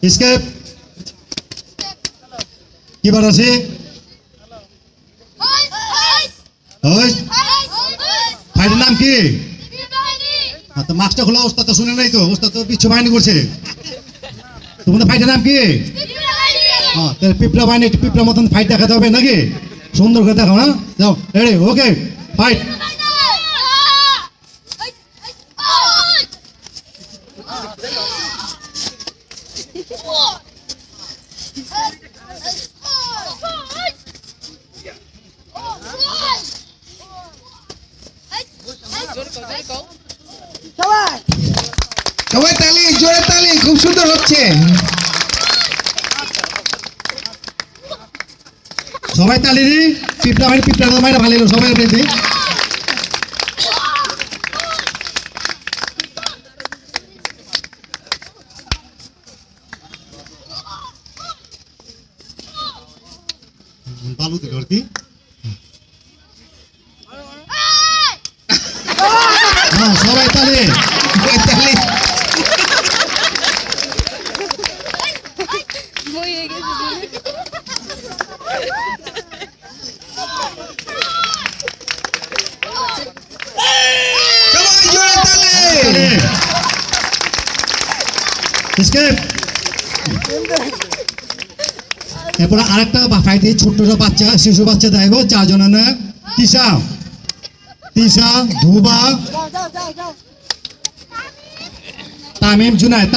escape কি বার আছে ফাইটের নাম কি তো মাস্কটা খোলা ওস্তাদ তো শুনে নাই তো ওস্তাদ তো পিছু বাহিনী করছে তোমাদের ফাইটের নাম কি তাহলে পিঁপড়া বাহিনী পিঁপড়ার মতন ফাইট দেখাতে হবে নাকি সুন্দর করে দেখাও না যাও রেডি ওকে ফাইট সবাই তালি জোরে তালি খুব সুন্দর হচ্ছে সবাই তালি দি পিঁপড়া বাহিনী পিঁপড়া মাইরা ভালো সবাই পেয়েছি বালু দিল আর কি সবাই তালি তালি সবাই জোরে তালি স্কেপ এরপরে আরেকটা ফাইট ছোট্ট বাচ্চা শিশু বাচ্চা দেখবো চারজন না তিশা তিশা ধুবা তামিম জুনায়